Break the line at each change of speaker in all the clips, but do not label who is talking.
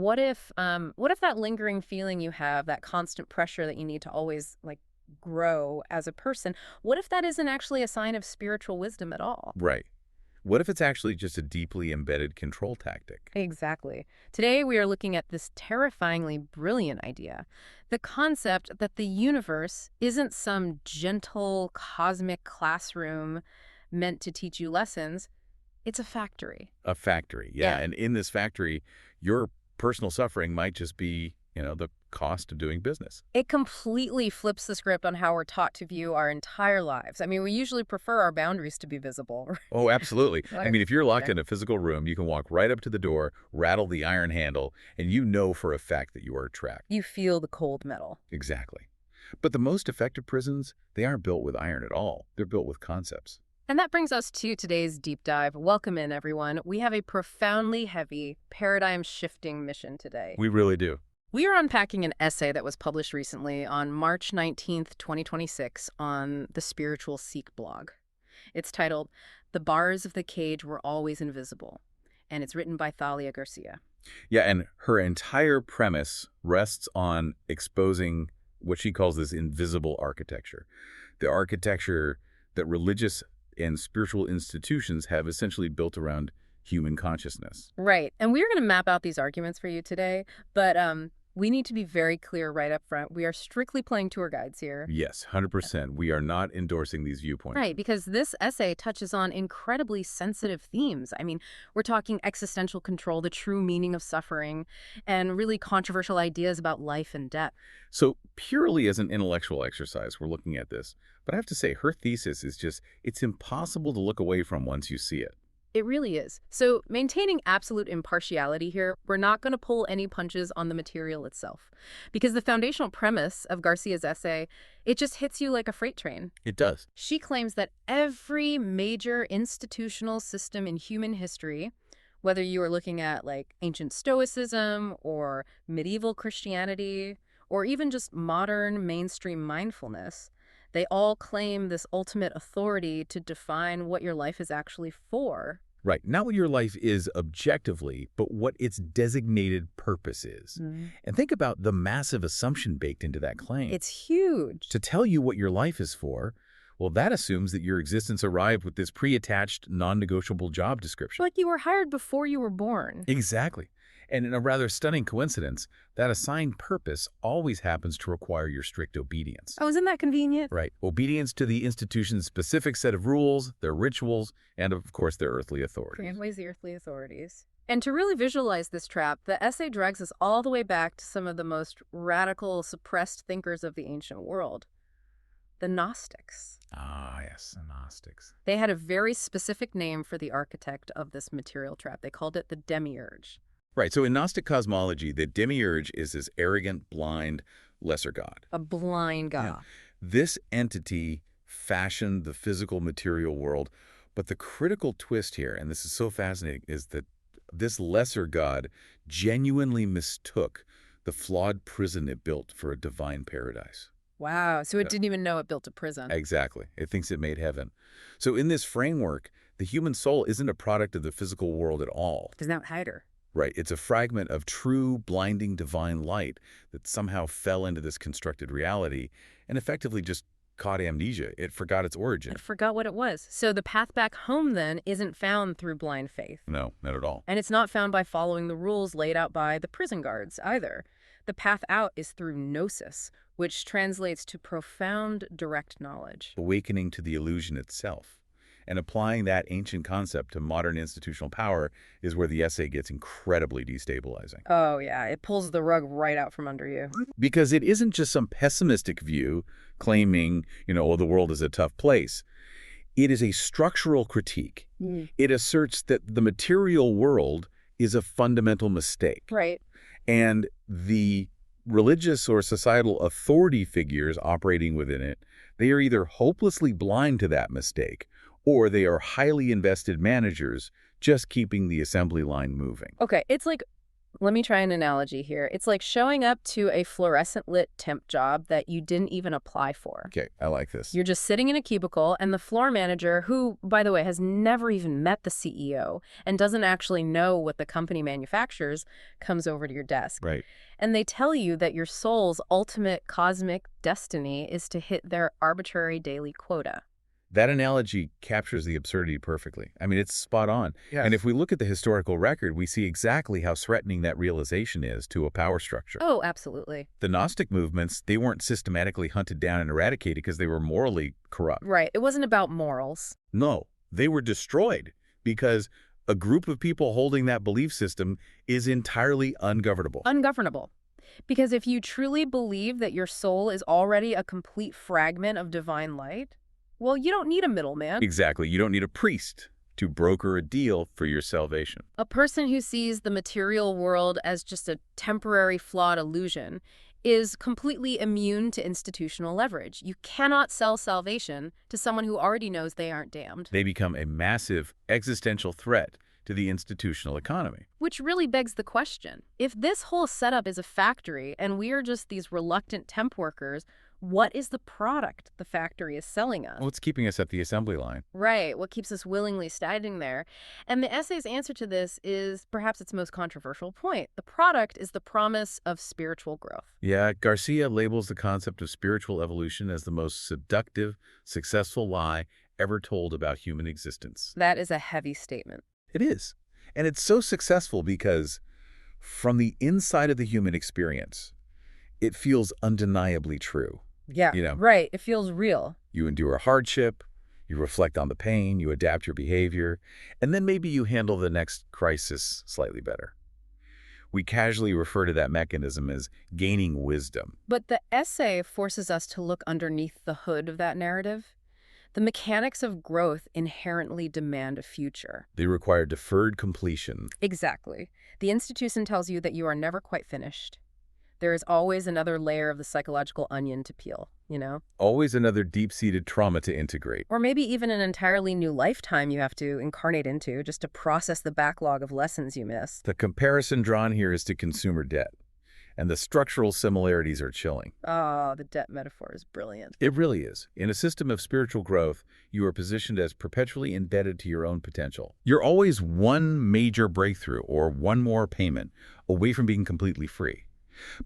what if that lingering feeling you have, that constant pressure that you need to always like grow as a person, what if that isn't actually a sign of spiritual wisdom at all?
Right. What if it's actually just a deeply embedded control tactic?
Exactly. Today we are looking at this terrifyingly brilliant idea. The concept that the universe isn't some gentle cosmic classroom meant to teach you lessons. It's a factory.
A factory, yeah.
Yeah.
And in this factory, your personal suffering might just be, the cost of doing business.
It completely flips the script on how we're taught to view our entire lives. I mean, we usually prefer our boundaries to be visible.
Oh, absolutely. I
Like,
mean, if you're locked
okay.
in a physical room, you can walk right up to the door, rattle the iron handle, and you know for a fact that you are trapped.
You feel the cold metal.
Exactly. But the most effective prisons, they aren't built with iron at all. They're built with concepts.
And that brings us to today's deep dive. Welcome in, everyone. We have a profoundly heavy, paradigm-shifting mission today.
We really do.
We are unpacking an essay that was published recently on March 19th, 2026 on the Spiritual Seek blog. It's titled, "The Bars of the Cage Were Always Invisible," and it's written by Thalia Garcia.
Yeah, and her entire premise rests on exposing what she calls this invisible architecture. The architecture that religious and spiritual institutions have essentially built around human consciousness.
Right, and we're going to map out these arguments for you today, but we need to be very clear right up front. We are strictly playing tour guides here.
Yes, 100%. We are not endorsing these viewpoints.
Right, because this essay touches on incredibly sensitive themes. I mean, we're talking existential control, the true meaning of suffering, and really controversial ideas about life and death.
So purely as an intellectual exercise, we're looking at this. But I have to say, her thesis is just, it's impossible to look away from once you see it.
It really is. So maintaining absolute impartiality here, we're not going to pull any punches on the material itself. Because the foundational premise of Garcia's essay, it just hits you like a freight train.
It does.
She claims that every major institutional system in human history, whether you are looking at like ancient Stoicism or medieval Christianity, or even just modern mainstream mindfulness, they all claim this ultimate authority to define what your life is actually for.
Right. Not what your life is objectively, but what its designated purpose is. And think about the massive assumption baked into that claim.
It's huge.
To tell you what your life is for, well, that assumes that your existence arrived with this pre-attached, non-negotiable job description.
Like you were hired before you were born.
Exactly. And in a rather stunning coincidence, that assigned purpose always happens to require your strict obedience.
Oh, isn't that convenient?
Right. Obedience to the institution's specific set of rules, their rituals, and of course their earthly authorities.
Grandways the earthly authorities. And to really visualize this trap, the essay drags us all the way back to some of the most radical, suppressed thinkers of the ancient world. The Gnostics.
Ah, yes, the Gnostics.
They had a very specific name for the architect of this material trap. They called it the demiurge.
Right, so in Gnostic cosmology, the demiurge is this arrogant, blind, lesser god.
A blind god.
Yeah. This entity fashioned the physical material world, but the critical twist here, and this is so fascinating, is that this lesser god genuinely mistook the flawed prison it built for a divine paradise.
Wow, so it didn't even know it built a prison.
Exactly. It thinks it made heaven. So in this framework, the human soul isn't a product of the physical world at all.
Does that hide her?
Right. It's a fragment of true, blinding divine light that somehow fell into this constructed reality and effectively just caught amnesia. It forgot its origin.
I forgot what it was. So the path back home then isn't found through blind faith.
No, not at all.
And it's not found by following the rules laid out by the prison guards either. The path out is through gnosis, which translates to profound direct knowledge.
Awakening to the illusion itself. And applying that ancient concept to modern institutional power is where the essay gets incredibly destabilizing.
Oh, yeah. It pulls the rug right out from under you.
Because it isn't just some pessimistic view claiming, oh, the world is a tough place. It is a structural critique. It asserts that the material world is a fundamental mistake.
Right.
And the religious or societal authority figures operating within it, they are either hopelessly blind to that mistake or they are highly invested managers just keeping the assembly line moving.
Okay, it's like Let me try an analogy here. It's like showing up to a fluorescent lit temp job that you didn't even apply for.
Okay, I like this.
You're just sitting in a cubicle, and the floor manager, who, by the way, has never even met the CEO and doesn't actually know what the company manufactures, comes over to your desk.
Right.
And they tell you that your soul's ultimate cosmic destiny is to hit their arbitrary daily quota.
That analogy captures the absurdity perfectly. I mean, it's spot on.
Yes.
And if we look at the historical record, we see exactly how threatening that realization is to a power structure.
Oh, absolutely.
The Gnostic movements, they weren't systematically hunted down and eradicated because they were morally corrupt.
Right. It wasn't about morals.
No, they were destroyed because a group of people holding that belief system is entirely ungovernable.
Ungovernable. Because if you truly believe that your soul is already a complete fragment of divine light, well, you don't need a middleman.
Exactly. You don't need a priest to broker a deal for your salvation.
A person who sees the material world as just a temporary flawed illusion is completely immune to institutional leverage. You cannot sell salvation to someone who already knows they aren't damned.
They become a massive existential threat to the institutional economy.
Which really begs the question. If this whole setup is a factory and we are just these reluctant temp workers, what is the product the factory is selling us?
What's keeping us at the assembly line?
Right, what keeps us willingly standing there? And the essay's answer to this is perhaps its most controversial point. The product is the promise of spiritual growth.
Yeah, Garcia labels the concept of spiritual evolution as the most seductive, successful lie ever told about human existence.
That is a heavy statement.
It is. And it's so successful because from the inside of the human experience, it feels undeniably true.
Yeah,
You know.
right. It feels real.
You endure hardship, you reflect on the pain, you adapt your behavior, and then maybe you handle the next crisis slightly better. We casually refer to that mechanism as gaining wisdom.
But the essay forces us to look underneath the hood of that narrative. The mechanics of growth inherently demand a future.
They require deferred completion.
Exactly. The institution tells you that you are never quite finished. There is always another layer of the psychological onion to peel, you know?
Always another deep-seated trauma to integrate.
Or maybe even an entirely new lifetime you have to incarnate into just to process the backlog of lessons you missed.
The comparison drawn here is to consumer debt, and the structural similarities are chilling.
Oh, the debt metaphor is brilliant.
It really is. In a system of spiritual growth, you are positioned as perpetually indebted to your own potential. You're always one major breakthrough or one more payment away from being completely free.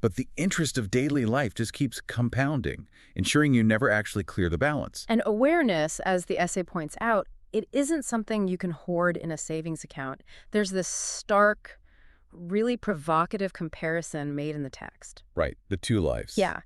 But the interest of daily life just keeps compounding, ensuring you never actually clear the balance.
And awareness, as the essay points out, it isn't something you can hoard in a savings account. There's this stark, really provocative comparison made in the text.
Right, the two lives.
Yeah.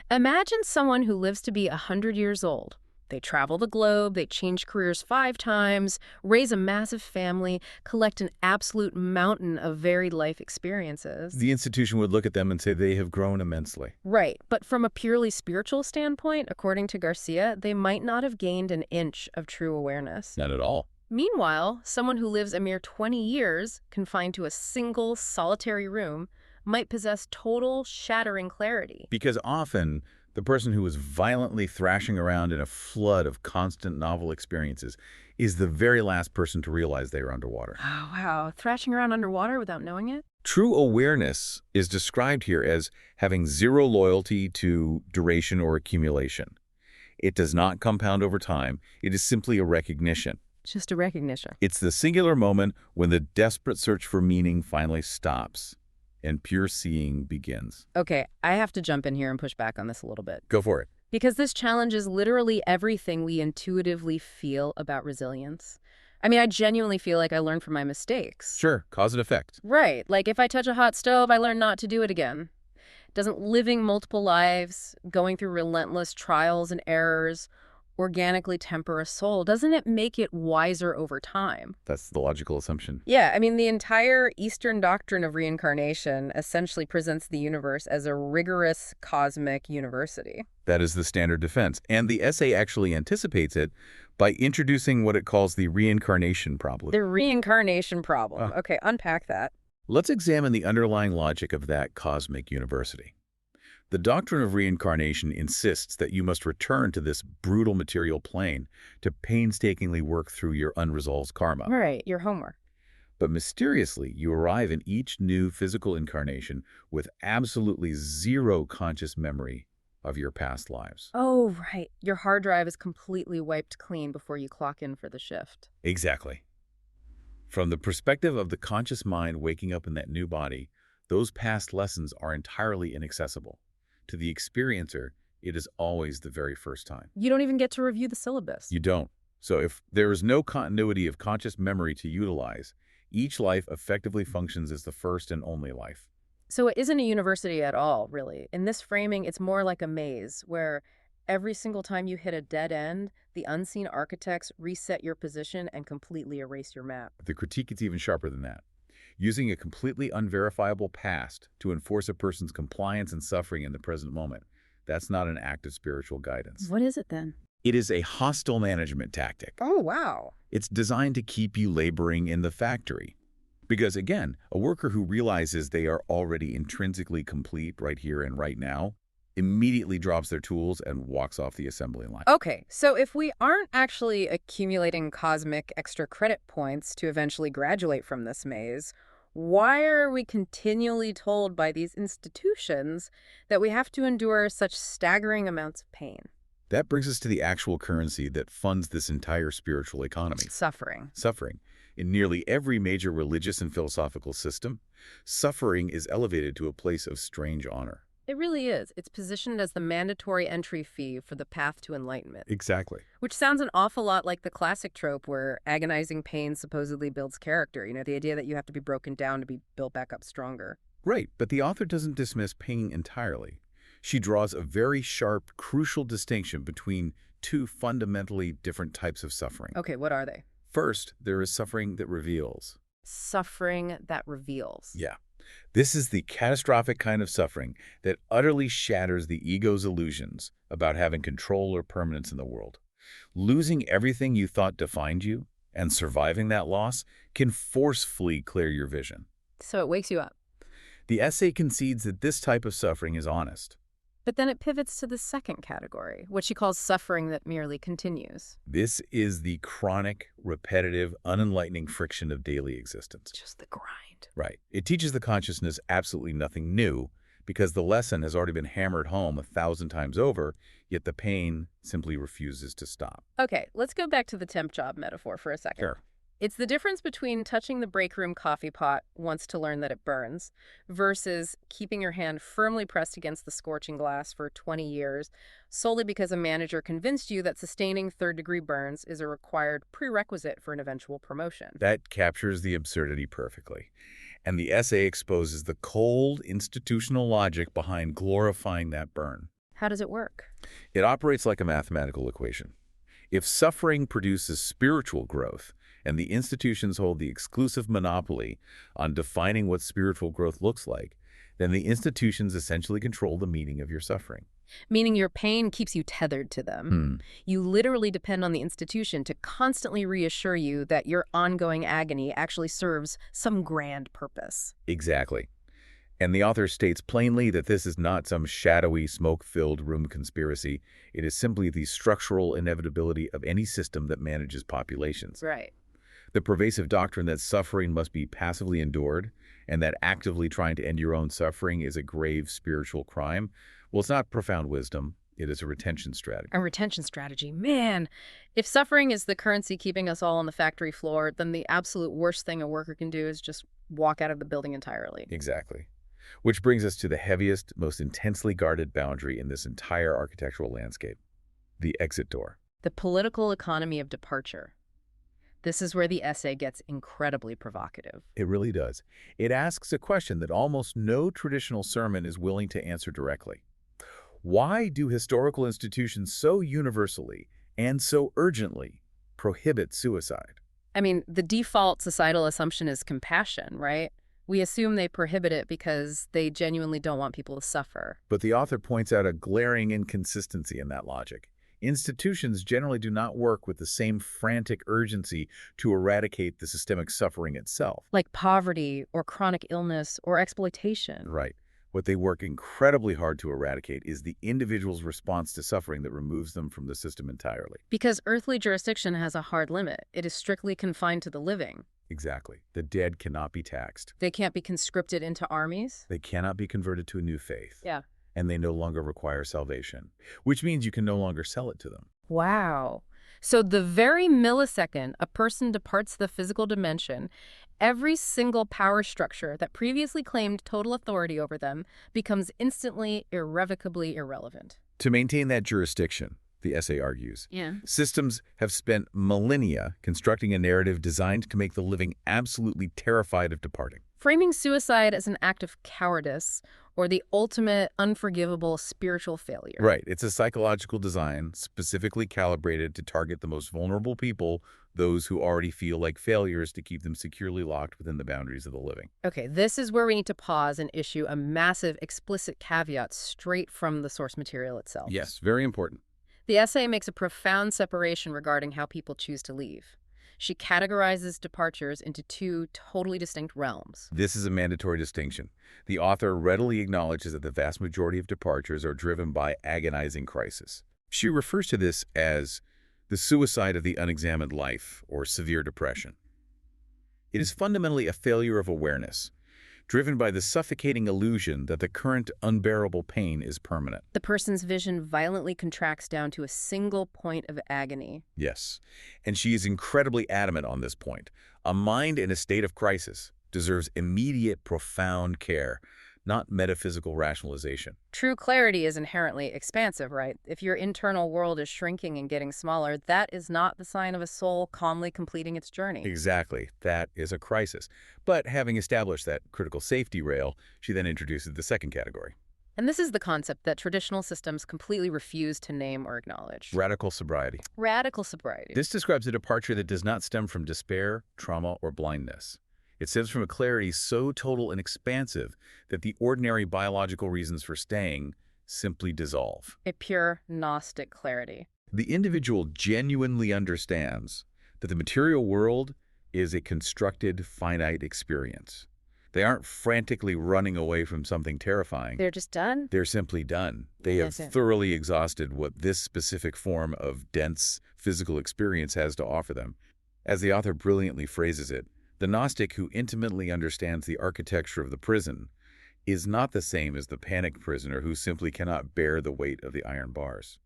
Imagine someone who lives to be 100 years old. They travel the globe, they change careers 5 times, raise a massive family, collect an absolute mountain of varied life experiences.
The institution would look at them and say they have grown immensely.
Right, but from a purely spiritual standpoint, according to Garcia, they might not have gained an inch of true awareness.
Not at all.
Meanwhile, someone who lives a mere 20 years, confined to a single, solitary room, might possess total, shattering clarity.
Because often, the person who is violently thrashing around in a flood of constant novel experiences is the very last person to realize they are underwater.
Oh, wow. Thrashing around underwater without knowing it?
True awareness is described here as having zero loyalty to duration or accumulation. It does not compound over time. It is simply a recognition.
Just a recognition.
It's the singular moment when the desperate search for meaning finally stops and pure seeing begins.
Okay, I have to jump in here and push back on this a little bit.
Go for it.
Because this challenges literally everything we intuitively feel about resilience. I mean, I genuinely feel like I learn from my mistakes.
Sure, cause and effect.
Right, like if I touch a hot stove, I learn not to do it again. Doesn't living multiple lives, going through relentless trials and errors, organically temper a soul? Doesn't it make it wiser over time?
That's the logical assumption.
Yeah, I mean, the entire Eastern doctrine of reincarnation essentially presents the universe as a rigorous cosmic university.
That is the standard defense. And the essay actually anticipates it by introducing what it calls the reincarnation problem.
The reincarnation problem. Okay, unpack that.
Let's examine the underlying logic of that cosmic university. The doctrine of reincarnation insists that you must return to this brutal material plane to painstakingly work through your unresolved karma.
Right, your homework.
But mysteriously, you arrive in each new physical incarnation with absolutely zero conscious memory of your past lives.
Oh, right. Your hard drive is completely wiped clean before you clock in for the shift.
Exactly. From the perspective of the conscious mind waking up in that new body, those past lessons are entirely inaccessible. To the experiencer, it is always the very first time.
You don't even get to review the syllabus.
You don't. So if there is no continuity of conscious memory to utilize, each life effectively functions as the first and only life.
So it isn't a university at all, really. In this framing, it's more like a maze, where every single time you hit a dead end, the unseen architects reset your position and completely erase your map.
The critique is even sharper than that. Using a completely unverifiable past to enforce a person's compliance and suffering in the present moment, that's not an act of spiritual guidance.
What is it then?
It is a hostile management tactic.
Oh, wow.
It's designed to keep you laboring in the factory. Because again, a worker who realizes they are already intrinsically complete right here and right now immediately drops their tools and walks off the assembly line.
Okay, so if we aren't actually accumulating cosmic extra credit points to eventually graduate from this maze, why are we continually told by these institutions that we have to endure such staggering amounts of pain?
That brings us to the actual currency that funds this entire spiritual economy.
Suffering.
Suffering. In nearly every major religious and philosophical system, suffering is elevated to a place of strange honor.
It really is. It's positioned as the mandatory entry fee for the path to enlightenment.
Exactly.
Which sounds an awful lot like the classic trope where agonizing pain supposedly builds character. The idea that you have to be broken down to be built back up stronger.
Right, but the author doesn't dismiss pain entirely. She draws a very sharp, crucial distinction between two fundamentally different types of suffering.
Okay, what are they?
First, there is suffering that reveals.
Suffering that reveals.
Yeah. This is the catastrophic kind of suffering that utterly shatters the ego's illusions about having control or permanence in the world. Losing everything you thought defined you and surviving that loss can forcefully clear your vision.
So it wakes you up.
The essay concedes that this type of suffering is honest.
But then it pivots to the second category, what she calls suffering that merely continues.
This is the chronic, repetitive, unenlightening friction of daily existence.
Just the grind.
Right. It teaches the consciousness absolutely nothing new because the lesson has already been hammered home 1,000 times over, yet the pain simply refuses to stop.
Okay, let's go back to the temp job metaphor for a second.
Sure.
It's the difference between touching the break room coffee pot once to learn that it burns versus keeping your hand firmly pressed against the scorching glass for 20 years solely because a manager convinced you that sustaining third-degree burns is a required prerequisite for an eventual promotion.
That captures the absurdity perfectly. And the essay exposes the cold, institutional logic behind glorifying that burn.
How does it work?
It operates like a mathematical equation. If suffering produces spiritual growth, and the institutions hold the exclusive monopoly on defining what spiritual growth looks like, then the institutions essentially control the meaning of your suffering.
Meaning your pain keeps you tethered to them. You literally depend on the institution to constantly reassure you that your ongoing agony actually serves some grand purpose.
Exactly. And the author states plainly that this is not some shadowy, smoke-filled room conspiracy. It is simply the structural inevitability of any system that manages populations.
Right.
The pervasive doctrine that suffering must be passively endured and that actively trying to end your own suffering is a grave spiritual crime, well, it's not profound wisdom. It is a retention strategy.
A retention strategy. Man, if suffering is the currency keeping us all on the factory floor, then the absolute worst thing a worker can do is just walk out of the building entirely.
Exactly. Which brings us to the heaviest, most intensely guarded boundary in this entire architectural landscape, the exit door.
The political economy of departure. This is where the essay gets incredibly provocative.
It really does. It asks a question that almost no traditional sermon is willing to answer directly. Why do historical institutions so universally and so urgently prohibit suicide?
I mean, the default societal assumption is compassion, right? We assume they prohibit it because they genuinely don't want people to suffer.
But the author points out a glaring inconsistency in that logic. Institutions generally do not work with the same frantic urgency to eradicate the systemic suffering itself.
Like poverty or chronic illness or exploitation.
Right. What they work incredibly hard to eradicate is the individual's response to suffering that removes them from the system entirely.
Because earthly jurisdiction has a hard limit. It is strictly confined to the living.
Exactly. The dead cannot be taxed.
They can't be conscripted into armies?
They cannot be converted to a new faith.
Yeah.
And they no longer require salvation, which means you can no longer sell it to them.
Wow. So the very millisecond a person departs the physical dimension, every single power structure that previously claimed total authority over them becomes instantly, irrevocably irrelevant.
To maintain that jurisdiction, the essay argues,
Yeah.
systems have spent millennia constructing a narrative designed to make the living absolutely terrified of departing.
Framing suicide as an act of cowardice or the ultimate unforgivable spiritual failure.
Right. It's a psychological design specifically calibrated to target the most vulnerable people, those who already feel like failures, to keep them securely locked within the boundaries of the living.
Okay, this is where we need to pause and issue a massive explicit caveat straight from the source material itself.
Yes, very important.
The essay makes a profound separation regarding how people choose to leave. She categorizes departures into two totally distinct realms.
This is a mandatory distinction. The author readily acknowledges that the vast majority of departures are driven by agonizing crisis. She refers to this as the suicide of the unexamined life, or severe depression. It is fundamentally a failure of awareness, driven by the suffocating illusion that the current unbearable pain is permanent.
The person's vision violently contracts down to a single point of agony.
Yes, and she is incredibly adamant on this point. A mind in a state of crisis deserves immediate, profound care, not metaphysical rationalization.
True clarity is inherently expansive, right? If your internal world is shrinking and getting smaller, that is not the sign of a soul calmly completing its journey.
Exactly. That is a crisis. But having established that critical safety rail, she then introduces the second category.
And this is the concept that traditional systems completely refuse to name or acknowledge.
Radical sobriety.
Radical sobriety.
This describes a departure that does not stem from despair, trauma, or blindness. It stems from a clarity so total and expansive that the ordinary biological reasons for staying simply dissolve.
A pure Gnostic clarity.
The individual genuinely understands that the material world is a constructed, finite experience. They aren't frantically running away from something terrifying.
They're just done?
They're simply done. They have thoroughly exhausted what this specific form of dense physical experience has to offer them. As the author brilliantly phrases it, the Gnostic who intimately understands the architecture of the prison is not the same as the panicked prisoner who simply cannot bear the weight of the iron bars.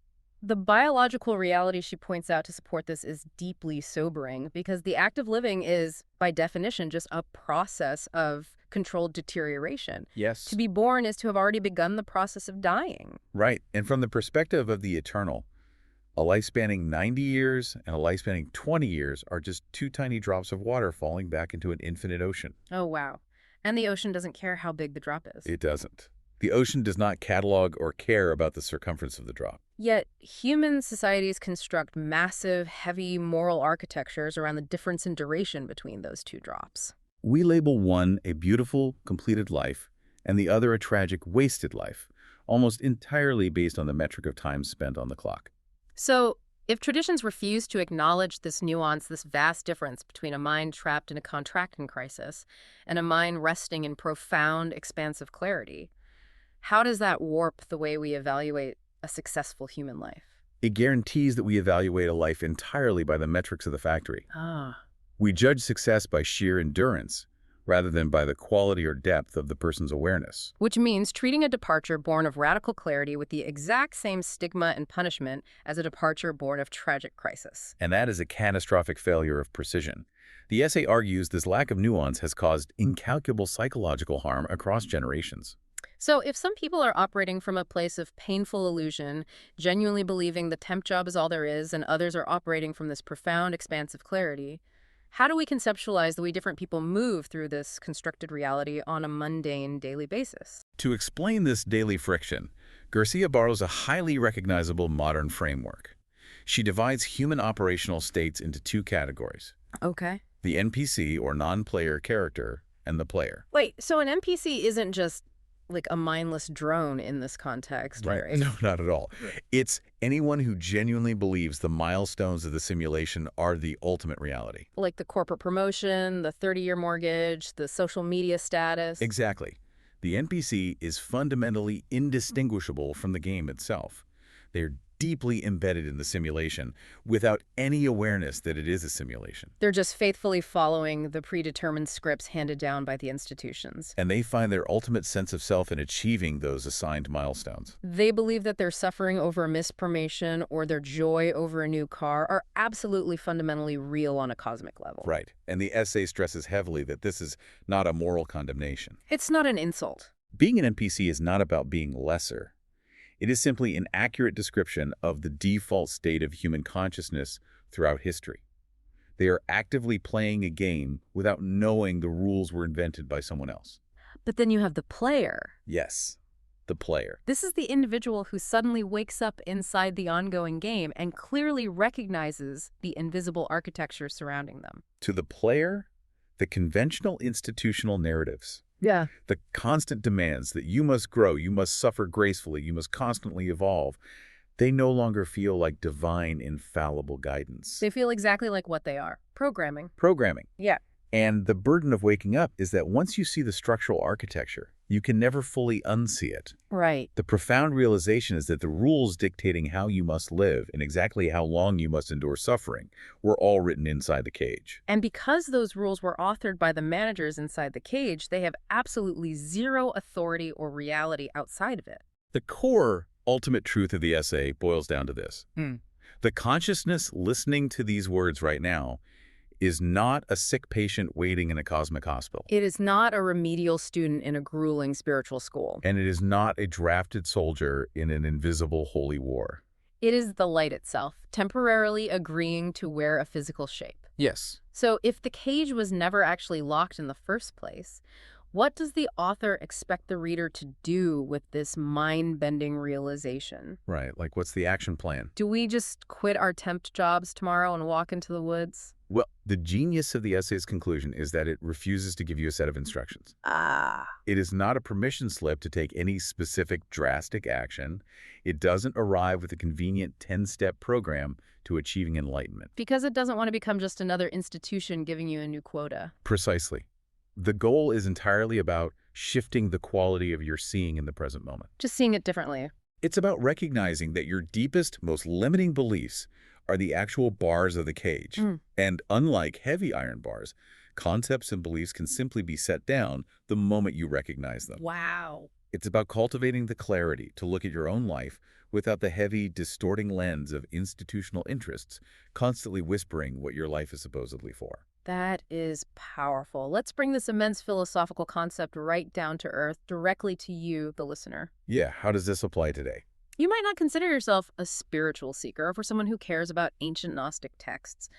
The biological reality she points out to support this is deeply sobering because the act of living is, by definition, just a process of controlled deterioration.
Yes.
To be born is to have already begun the process of dying.
Right. And from the perspective of the eternal, a life spanning 90 years and a life spanning 20 years are just two tiny drops of water falling back into an infinite ocean.
Oh, wow. And the ocean doesn't care how big the drop is.
It doesn't. The ocean does not catalog or care about the circumference of the drop.
Yet, human societies construct massive, heavy moral architectures around the difference in duration between those two drops.
We label one a beautiful, completed life, and the other a tragic, wasted life, almost entirely based on the metric of time spent on the clock.
So, if traditions refuse to acknowledge this nuance, this vast difference between a mind trapped in a contracting crisis and a mind resting in profound, expansive clarity, how does that warp the way we evaluate a successful human life?
It guarantees that we evaluate a life entirely by the metrics of the factory.
Ah.
We judge success by sheer endurance, rather than by the quality or depth of the person's awareness.
Which means treating a departure born of radical clarity with the exact same stigma and punishment as a departure born of tragic crisis.
And that is a catastrophic failure of precision. The essay argues this lack of nuance has caused incalculable psychological harm across generations.
So if some people are operating from a place of painful illusion, genuinely believing the temp job is all there is, and others are operating from this profound, expansive clarity, how do we conceptualize the way different people move through this constructed reality on a mundane daily basis?
To explain this daily friction, Garcia borrows a highly recognizable modern framework. She divides human operational states into two categories.
Okay.
The NPC, or non-player character, and the player.
Wait, so an NPC isn't just like a mindless drone in this context, right?
No, not at all. It's anyone who genuinely believes the milestones of the simulation are the ultimate reality.
Like the corporate promotion, the 30-year mortgage, the social media status.
Exactly. The NPC is fundamentally indistinguishable from the game itself. They're deeply embedded in the simulation without any awareness that it is a simulation.
They're just faithfully following the predetermined scripts handed down by the institutions.
And they find their ultimate sense of self in achieving those assigned milestones.
They believe that their suffering over a missed promotion or their joy over a new car are absolutely fundamentally real on a cosmic level.
Right. And the essay stresses heavily that this is not a moral condemnation.
It's not an insult.
Being an NPC is not about being lesser. It is simply an accurate description of the default state of human consciousness throughout history. They are actively playing a game without knowing the rules were invented by someone else.
But then you have the player.
Yes, the player.
This is the individual who suddenly wakes up inside the ongoing game and clearly recognizes the invisible architecture surrounding them.
To the player, the conventional institutional narratives, the constant demands that you must grow, you must suffer gracefully, you must constantly evolve, they no longer feel like divine, infallible guidance.
They feel exactly like what they are. Programming.
Programming.
Yeah.
And the burden of waking up is that once you see the structural architecture, you can never fully unsee it.
Right.
The profound realization is that the rules dictating how you must live and exactly how long you must endure suffering were all written inside the cage.
And because those rules were authored by the managers inside the cage, they have absolutely zero authority or reality outside of it.
The core ultimate truth of the essay boils down to this. The consciousness listening to these words right now is not a sick patient waiting in a cosmic hospital.
It is not a remedial student in a grueling spiritual school.
And it is not a drafted soldier in an invisible holy war.
It is the light itself, temporarily agreeing to wear a physical shape.
Yes.
So if the cage was never actually locked in the first place, what does the author expect the reader to do with this mind-bending realization?
Right. Like, what's the action plan?
Do we just quit our temp jobs tomorrow and walk into the woods?
Well, the genius of the essay's conclusion is that it refuses to give you a set of instructions. It is not a permission slip to take any specific drastic action. It doesn't arrive with a convenient 10-step program to achieving enlightenment.
Because it doesn't want to become just another institution giving you a new quota.
Precisely. The goal is entirely about shifting the quality of your seeing in the present moment.
Just seeing it differently.
It's about recognizing that your deepest, most limiting beliefs are the actual bars of the cage. And unlike heavy iron bars, concepts and beliefs can simply be set down the moment you recognize them.
Wow.
It's about cultivating the clarity to look at your own life without the heavy, distorting lens of institutional interests constantly whispering what your life is supposedly for.
That is powerful. Let's bring this immense philosophical concept right down to earth, directly to you, the listener.
Yeah, how does this apply today?
You might not consider yourself a spiritual seeker or someone who cares about ancient Gnostic texts,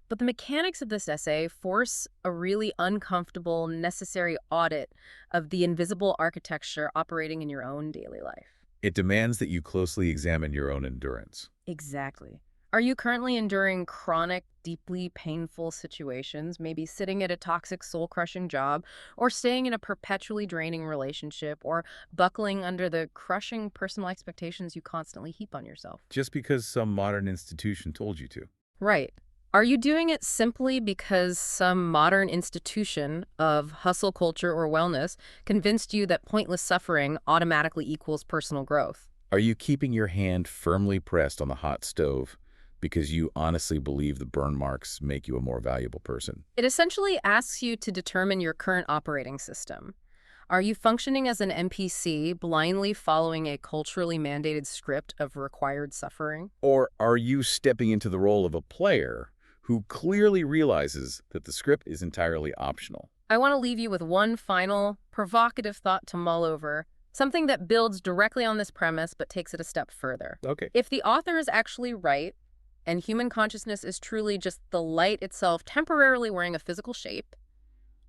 but the mechanics of this essay force a really uncomfortable, necessary audit of the invisible architecture operating in your own daily life.
It demands that you closely examine your own endurance.
Exactly. Are you currently enduring chronic, deeply painful situations, maybe sitting at a toxic, soul-crushing job, or staying in a perpetually draining relationship, or buckling under the crushing personal expectations you constantly heap on yourself?
Just because some modern institution told you to.
Right. Are you doing it simply because some modern institution of hustle culture or wellness convinced you that pointless suffering automatically equals personal growth?
Are you keeping your hand firmly pressed on the hot stove because you honestly believe the burn marks make you a more valuable person?
It essentially asks you to determine your current operating system. Are you functioning as an NPC, blindly following a culturally mandated script of required suffering?
Or are you stepping into the role of a player who clearly realizes that the script is entirely optional?
I want to leave you with one final, provocative thought to mull over, something that builds directly on this premise but takes it a step further.
Okay.
If the author is actually right, and human consciousness is truly just the light itself temporarily wearing a physical shape,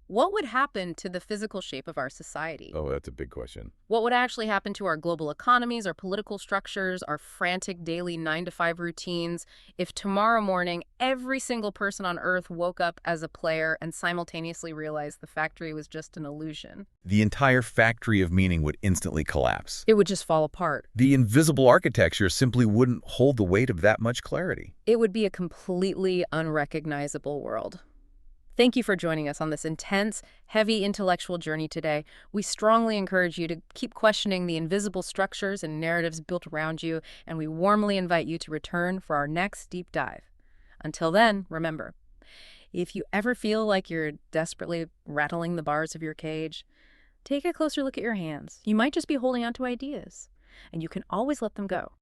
what would happen to the physical shape of our society?
Oh, that's a big question.
What would actually happen to our global economies, our political structures, our frantic daily 9-to-5 routines if tomorrow morning every single person on Earth woke up as a player and simultaneously realized the factory was just an illusion?
The entire factory of meaning would instantly collapse.
It would just fall apart.
The invisible architecture simply wouldn't hold the weight of that much clarity.
It would be a completely unrecognizable world. Thank you for joining us on this intense, heavy intellectual journey today. We strongly encourage you to keep questioning the invisible structures and narratives built around you, and we warmly invite you to return for our next deep dive. Until then, remember, if you ever feel like you're desperately rattling the bars of your cage, take a closer look at your hands. You might just be holding on to ideas, and you can always let them go.